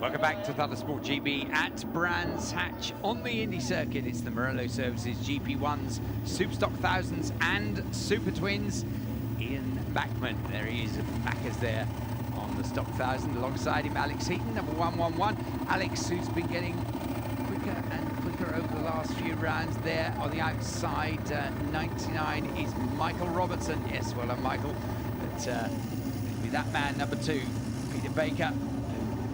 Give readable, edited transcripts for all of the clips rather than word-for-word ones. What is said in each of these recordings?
Welcome back to Thundersport GB at Brands Hatch on the Indy circuit. It's the Morello Services GP1s, Superstock Thousands and Super Twins. Ian Bachmann, there he is, backers there on the Stock 1000. Alongside him, Alex Heaton, number 111. Alex, who's been getting quicker and quicker over the last few rounds there on the outside. 99 is Michael Robertson. Yes, well done, Michael. But it'll be that man, number 2, Peter Baker,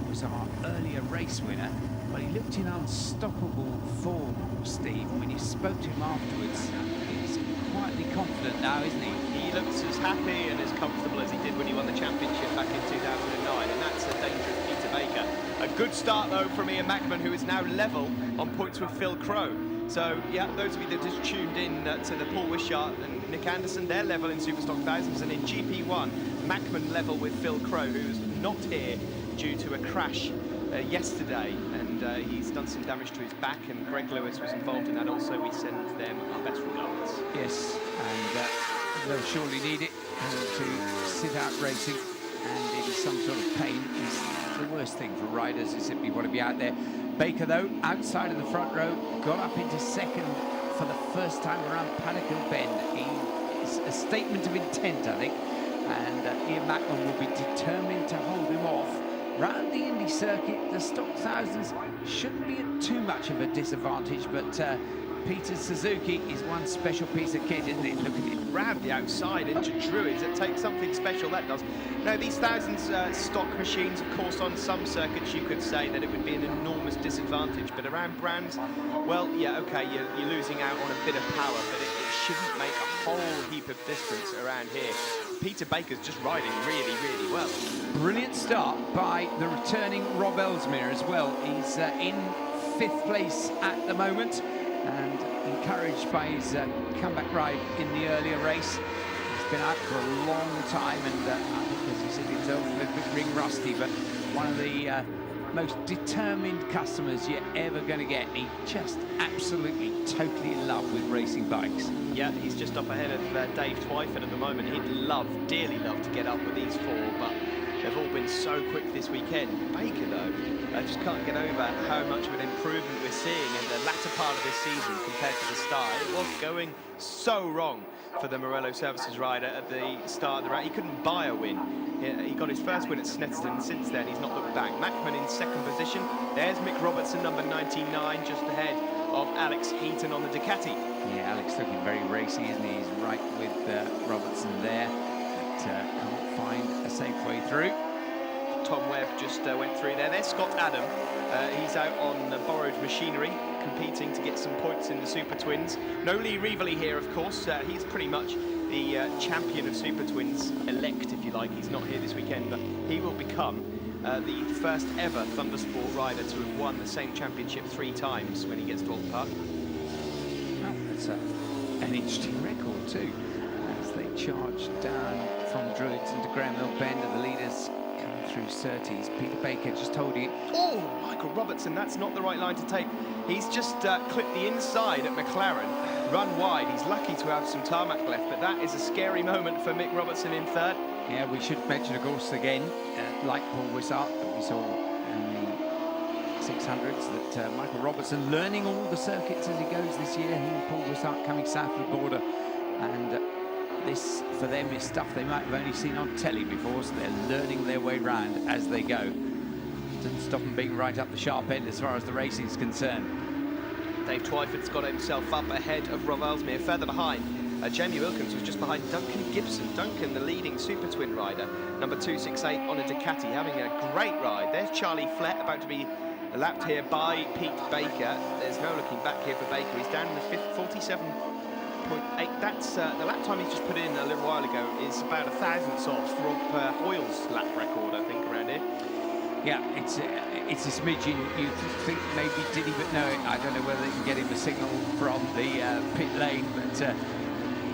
was our earlier race winner, but he looked in unstoppable form, Steve. When you spoke to him afterwards, he's quietly confident now, isn't he? He looks as happy and as comfortable as he did when he won the championship back in 2009, and that's a dangerous Peter Baker. A good start, though, from Ian Bachmann, who is now level on points with Phil Crowe. So, yeah, those of you that just tuned in to the Paul Wishart and Nick Anderson, they're level in Superstock Thousands, and in GP1, Bachmann level with Phil Crowe, who's not here due to a crash yesterday, and he's done some damage to his back, and Greg Lewis was involved in that also. We send them our best regards. Yes, and they'll surely need it to sit out racing, and in some sort of pain is the worst thing for riders, who simply want to be out there. Baker, though, outside of the front row, got up into second for the first time around Paddock Hill Bend. It's a statement of intent, I think, and Ian Bachmann will be determined to hold him off. Round the Indy circuit, the Stock Thousands shouldn't be at too much of a disadvantage, but Peter Suzuki is one special piece of kit, isn't it? Look at it. Round the outside into Druids, it takes something special, that does. Now, these Thousands stock machines, of course, on some circuits you could say that it would be an enormous disadvantage, but around Brands, well, yeah, okay, you're losing out on a bit of power, but it shouldn't make a whole heap of difference around here. Peter Baker's just riding really, really well. Brilliant start by the returning Rob Ellesmere as well. He's in 5th place at the moment, and encouraged by his comeback ride in the earlier race. He's been out for a long time, and I think, as he said himself, a little bit ring rusty, but one of the most determined customers you're ever going to get. He just absolutely, totally in love with racing bikes. Yeah, he's just up ahead of Dave Twyford at the moment. He'd love, dearly love to get up with these 4, but they've all been so quick this weekend. Baker, though, I just can't get over how much of an improvement we're seeing in the latter part of this season compared to the start. It was going so wrong for the Morello Services rider at the start of the round. He couldn't buy a win. He got his first win at Snetterton, and since then he's not looked back. Bachmann in 2nd position. There's Mick Robertson, number 99, just ahead of Alex Heaton on the Ducati. Yeah, Alex looking very racy, isn't he? He's right with Robertson there, but can't find a safe way through. Tom Webb just went through there. There's Scott Adam. He's out on borrowed machinery, competing to get some points in the Super Twins. No Lee Revely here, of course. He's pretty much the champion of Super Twins, elect, if you like. He's not here this weekend, but he will become the first ever Thundersport rider to have won the same championship 3 times when he gets to Old Park. Well, that's an interesting record too, as they charge down from Druids into Graham Hill Bend, and the leaders come through 30s. Peter Baker just holding it. Oh, Michael Robertson, that's not the right line to take. He's just clipped the inside at McLaren, run wide. He's lucky to have some tarmac left, but that is a scary moment for Mick Robertson in 3rd. Yeah, we should mention, of course, again, like Paul Wishart, that we saw in the 600s, that Michael Robertson learning all the circuits as he goes this year. He and Paul Wishart coming south of the border, and this, for them, is stuff they might have only seen on telly before, so they're learning their way round as they go. Doesn't stop them being right up the sharp end as far as the racing is concerned. Dave Twyford's got himself up ahead of Rob Ellesmere. Further behind, Jamie Wilkins was just behind Duncan Gibson. Duncan, the leading Super Twin rider, number 268 on a Ducati, having a great ride. There's Charlie Flett, about to be lapped here by Pete Baker. There's no looking back here for Baker. He's down in the 47.8. That's the lap time he's just put in a little while ago is about 1,000ths off Rob Hoyle's lap record, I think, around here. Yeah, it's a smidgen. You think maybe did he, but no, I don't know whether they can get him a signal from the pit lane, but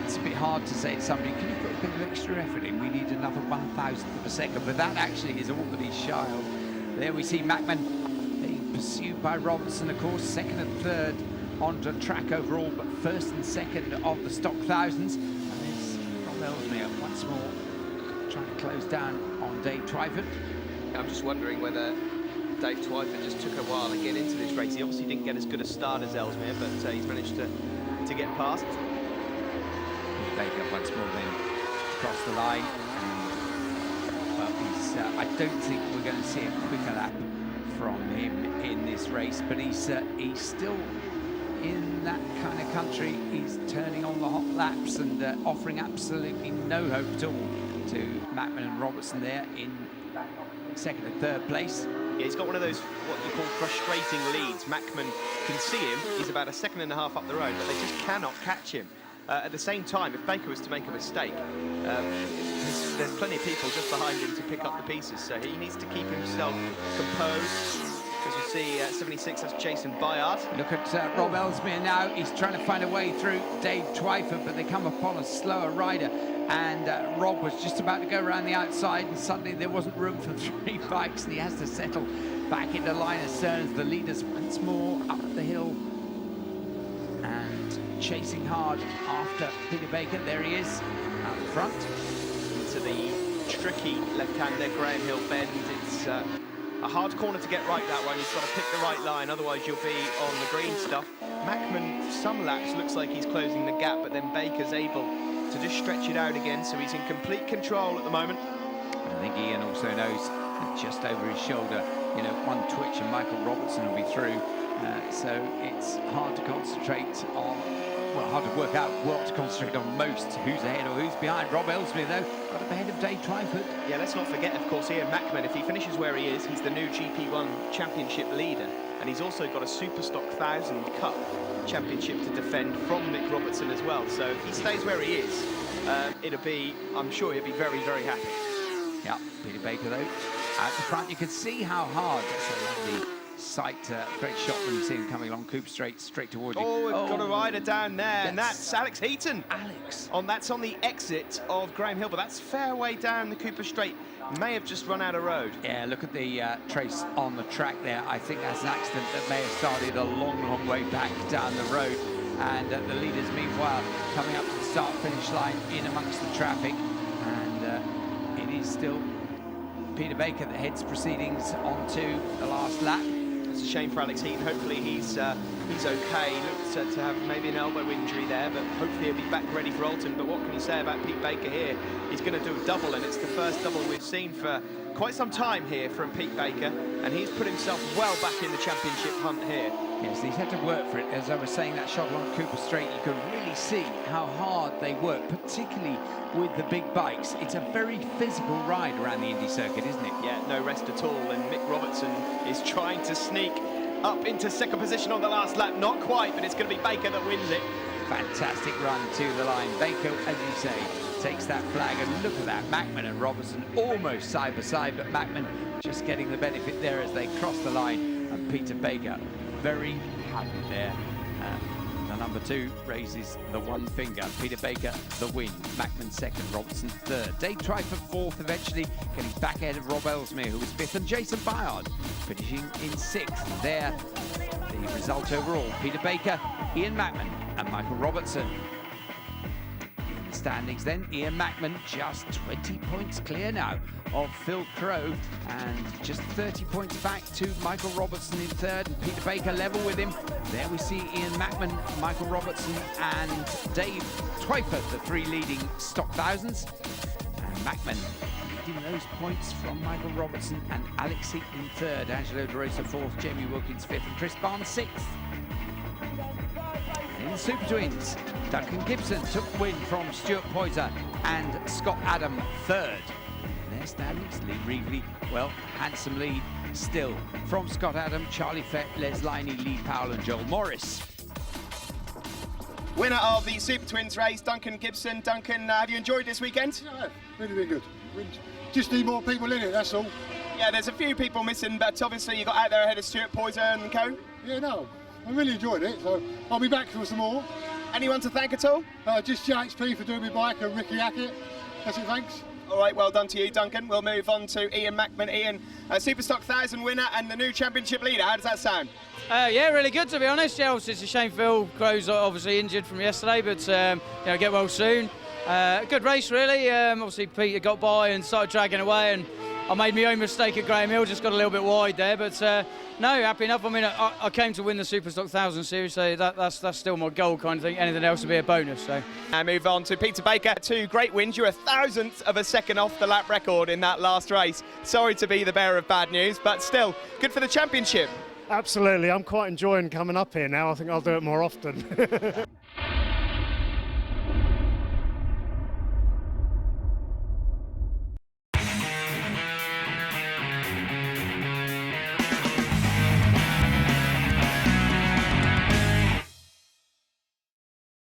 it's a bit hard to say to somebody, can you put a bit of extra effort in? We need another 1,000th of a second, but that actually is all that he's shy of. There we see Bachmann being pursued by Robertson, of course, 2nd and 3rd onto track overall, but 1st and 2nd of the Stock Thousands. And there's Rob Ellesmere once more trying to close down on Dave Twyford. I'm just wondering whether Dave Twyford just took a while to get into this race. He obviously didn't get as good a start as Ellesmere, but he's managed to get past. Baker once more then across the line. Well, I don't think we're going to see a quicker lap from him in this race, but he's still in that kind of country. He's turning on the hot laps and offering absolutely no hope at all to Mackman and Robertson there in second and third place. Yeah, he's got one of those, what you call, frustrating leads. Mackman can see him. He's about a second and a half up the road, but they just cannot catch him. At the same time, if Baker was to make a mistake, there's plenty of people just behind him to pick up the pieces, so he needs to keep himself composed. As you see, 76, that's Jason Bayard. Look at Rob Ellesmere now. He's trying to find a way through Dave Twyford, but they come upon a slower rider. And Rob was just about to go around the outside, and suddenly there wasn't room for 3 bikes, and he has to settle back into line astern as the leaders once more up the hill. And chasing hard after Peter Baker. There he is, out front. Into the tricky left-hander Graham Hill bend. It's a hard corner to get right, that one. You've got to pick the right line, otherwise you'll be on the green stuff. Mackman, some laps, looks like he's closing the gap, but then Baker's able to just stretch it out again, so he's in complete control at the moment. I think Ian also knows that just over his shoulder, you know, one twitch and Michael Robertson will be through. So it's hard to concentrate on, well, hard to work out what to concentrate on most, who's ahead or who's behind. Rob Ellesmere, though, got up ahead of Dave Twyford. Yeah, let's not forget, of course, Ian Mackman, if he finishes where he is, he's the new GP1 championship leader, and he's also got a Superstock 1000 Cup championship to defend from Mick Robertson as well. So if he stays where he is, I'm sure he'll be very, very happy. Yeah, Peter Baker, though, out the front. You can see how hard, that's a lovely sight, great shot when you see him coming along Coop straight towards you. Oh, we've got a rider down there, and that's Alex Heaton. Alex. That's on the exit of Graham Hill, but that's fair way down the Cooper Straight. May have just run out of road. Yeah, look at the trace on the track there. I think that's an accident that may have started a long, long way back down the road. And the leaders, meanwhile, coming up to the start-finish line in amongst the traffic. And it is still Peter Baker that heads proceedings onto the last lap. It's a shame for Alex Heaton. Hopefully he's okay. He looks to have maybe an elbow injury there, but hopefully he'll be back ready for Alton. But what can you say about Pete Baker here? He's going to do a double, and it's the first double we've seen for quite some time here from Pete Baker, and he's put himself well back in the championship hunt here. Yes, he's had to work for it. As I was saying, that shot along Cooper Straight, you can really see how hard they work, particularly with the big bikes. It's a very physical ride around the Indy circuit, isn't it? Yeah, no rest at all, and Mick Robertson is trying to sneak up into second position on the last lap. Not quite, but it's going to be Baker that wins it. Fantastic run to the line. Baker, as you say, takes that flag, and look at that. Mackman and Robertson almost side by side, but Mackman just getting the benefit there as they cross the line, and Peter Baker very happy there. The number 2 raises the one finger. Peter Baker, the win. Mackman second, Robertson third. Dave Twyford fourth, eventually getting back ahead of Rob Ellesmere, who was fifth, and Jason Bayard finishing in sixth. There, the result overall. Peter Baker, Ian Mackman, and Michael Robertson. In the standings then, Ian Mackman just 20 points clear now of Phil Crow, and just 30 points back to Michael Robertson in third, and Peter Baker level with him. There we see Ian Mackman, Michael Robertson and Dave Twyford, the 3 leading stock thousands. And Mackman leading those points from Michael Robertson, and Alex Heaton in third, Angelo De Rosa fourth, Jamie Wilkins fifth, and Chris Barnes sixth. And in the Super Twins, Duncan Gibson took win from Stuart Poyser and Scott Adam third. Their standings, Lee Reevely, well, handsome lead still from Scott Adam, Charlie Fett, Les Liney, Lee Powell and Joel Morris. Winner of the Super Twins race, Duncan Gibson. Duncan, have you enjoyed this weekend? Yeah, really been good. We just need more people in it, that's all. Yeah, there's a few people missing, but obviously you got out there ahead of Stuart Poyser and co. Yeah, no, I really enjoyed it, so I'll be back for some more. Anyone to thank at all? Just JHP for doing my bike and Ricky Hackett. That's it, thanks. All right, well done to you, Duncan. We'll move on to Ian Mackman. Ian, Superstock 1000 winner and the new championship leader. How does that sound? Yeah, really good, to be honest. Yeah, obviously it's a shame Phil Crow's obviously injured from yesterday, but get well soon. Good race, really. Obviously Peter got by and started dragging away, and I made my own mistake at Graham Hill, just got a little bit wide there, but no, happy enough. I mean, I came to win the Superstock 1000 series, so that's still my goal kind of thing. Anything else would be a bonus. So. And move on to Peter Baker. 2 great wins. You're a thousandth of a second off the lap record in that last race. Sorry to be the bearer of bad news, but still, good for the championship. Absolutely, I'm quite enjoying coming up here now. I think I'll do it more often.